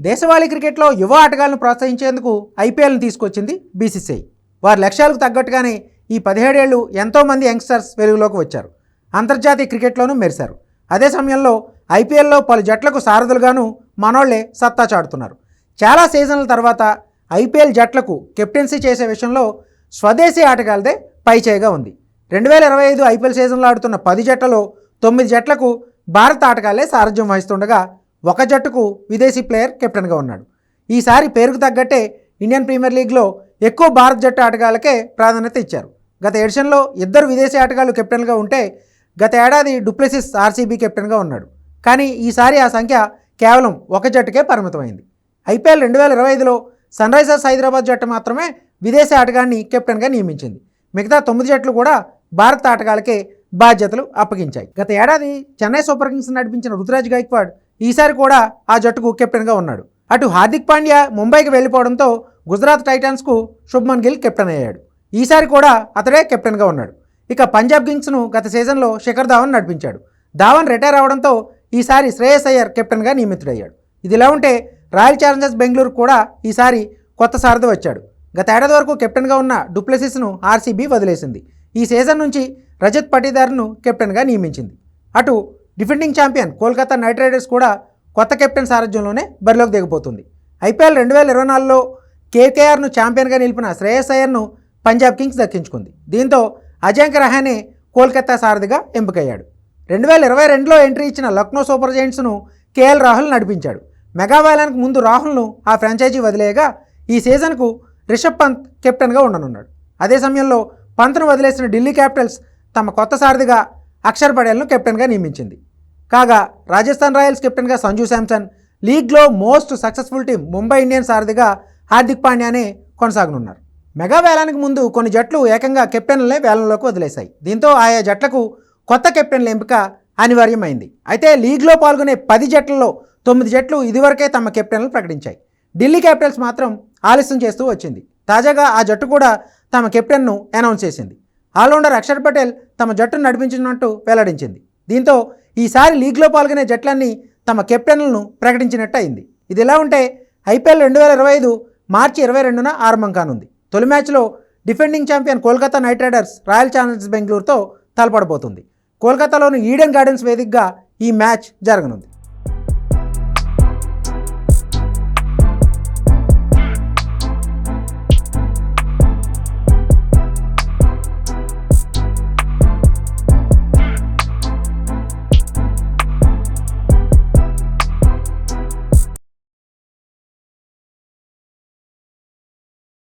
దేశవాళీ క్రికెట్లో యువ ఆటగాళ్లను ప్రోత్సహించేందుకు ఐపీఎల్ను తీసుకొచ్చింది బీసీసీఐ. వారి లక్ష్యాలకు తగ్గట్టుగానే ఈ 17 ఏళ్లు ఎంతోమంది యంగ్స్టర్స్ వెలుగులోకి వచ్చారు. అంతర్జాతీయ క్రికెట్లోనూ మెరిశారు. అదే సమయంలో ఐపీఎల్లో పలు జట్లకు సారథులుగాను మనోళ్లే సత్తా చాటుతున్నారు. చాలా సీజన్ల తర్వాత ఐపీఎల్ జట్లకు కెప్టెన్సీ చేసే విషయంలో స్వదేశీ ఆటగాళ్లదే పైచేయిగా ఉంది. 2025 ఐపీఎల్ సీజన్లో ఆడుతున్న 10 జట్లలో 9 జట్లకు భారత ఆటగాళ్లే సారథ్యం వహిస్తుండగా ఒక జట్టుకు విదేశీ ప్లేయర్ కెప్టెన్గా ఉన్నాడు. ఈసారి పేరుకు తగ్గట్టే ఇండియన్ ప్రీమియర్ లీగ్లో ఎక్కువ భారత జట్టు ఆటగాళ్లకే ప్రాధాన్యత ఇచ్చారు. గత ఎడిషన్లో 2 విదేశీ ఆటగాళ్లు కెప్టెన్గా ఉంటే గత ఏడాది డూప్లెసిస్ ఆర్సీబీ కెప్టెన్గా ఉన్నాడు. కానీ ఈసారి ఆ సంఖ్య కేవలం ఒక జట్టుకే పరిమితమైంది. ఐపీఎల్ 2025లో సన్ రైజర్స్ హైదరాబాద్ జట్టు మాత్రమే విదేశీ ఆటగాడిని కెప్టెన్గా నియమించింది. మిగతా 9 జట్లు కూడా భారత ఆటగాళ్లకే బాధ్యతలు అప్పగించాయి. గత ఏడాది చెన్నై సూపర్ కింగ్స్ నడిపించిన రుతురాజ్ గైక్వాడ్ ఈసారి కూడా ఆ జట్టుకు కెప్టెన్గా ఉన్నాడు. అటు హార్దిక్ పాండ్యా ముంబైకి వెళ్ళిపోవడంతో గుజరాత్ టైటాన్స్కు శుభ్మన్ గిల్ కెప్టెన్ అయ్యాడు. ఈసారి కూడా అతడే కెప్టెన్గా ఉన్నాడు. ఇక పంజాబ్ కింగ్స్ను గత సీజన్లో శిఖర్ ధావన్ నడిపించాడు. ధావన్ రిటైర్ అవడంతో ఈసారి శ్రేయస్ అయ్యర్ కెప్టెన్గా నియమితుడయ్యాడు. ఇదిలా ఉంటే రాయల్ ఛాలెంజర్స్ బెంగళూరు కూడా ఈసారి కొత్త సారథి వచ్చాడు. గత ఏడాది వరకు కెప్టెన్గా ఉన్న డూప్లెసిస్ను ఆర్సీబీ వదిలేసింది. ఈ సీజన్ నుంచి రజత్ పటీదార్ను కెప్టెన్గా నియమించింది. అటు defending champion Kolkata Knight riders కూడా కొత్త కెప్టెన్ సారథ్యంలోనే బరిలోకి దిగబోతుంది. ఐపీఎల్ 2024లో కేకేఆర్ను ఛాంపియన్గా నిలిపిన శ్రేయస్ అయ్యర్ను పంజాబ్ కింగ్స్ దక్కించుకుంది. దీంతో అజింక్య రహానే కోల్కతా సారథిగా ఎంపికయ్యాడు. 2022లో ఎంట్రీ ఇచ్చిన లక్నో సూపర్ జైంట్స్ను కేఎల్ రాహుల్ నడిపించాడు. మెగావాలానికి ముందు రాహుల్ను ఆ ఫ్రాంచైజీ వదిలేయగా ఈ సీజన్కు రిషబ్ పంత్ కెప్టెన్గా ఉండనున్నాడు. అదే సమయంలో పంత్ను వదిలేసిన ఢిల్లీ క్యాపిటల్స్ తమ కొత్త సారథిగా అక్షర్ పటేల్ను కెప్టెన్గా నియమించింది. కాగా రాజస్థాన్ రాయల్స్ కెప్టెన్గా సంజు శాంసన్, లీగ్లో most successful team Mumbai Indians సారథిగా హార్దిక్ పాండ్యానే కొనసాగనున్నారు. మెగా వేలానికి ముందు కొన్ని జట్లు ఏకంగా కెప్టెన్లనే వేలంలోకి వదిలేశాయి. దీంతో ఆయా జట్లకు కొత్త కెప్టెన్ల ఎంపిక అనివార్యమైంది. అయితే లీగ్లో పాల్గొనే 10 జట్లలో 9 జట్లు ఇదివరకే తమ కెప్టెన్లు ప్రకటించాయి. ఢిల్లీ క్యాపిటల్స్ మాత్రం ఆలస్యం చేస్తూ వచ్చింది. తాజాగా ఆ జట్టు కూడా తమ కెప్టెన్ను అనౌన్స్ చేసింది. ఆల్రౌండర్ అక్షర్ పటేల్ తమ జట్టును నడిపించినట్టు వెల్లడించింది. దీంతో ఈసారి లీగ్లో పాల్గొనే జట్లన్నీ తమ కెప్టెన్లను ప్రకటించినట్టు అయింది. ఇది ఎలా ఉంటే ఐపీఎల్ 2025 మార్చి 22న ఆరంభం కానుంది. తొలి మ్యాచ్లో defending champion Kolkata Knight Riders Royal Challengers బెంగళూరుతో తలపడబోతుంది. కోల్కతాలోని ఈడెన్ గార్డెన్స్ వేదికగా ఈ మ్యాచ్ జరగనుంది.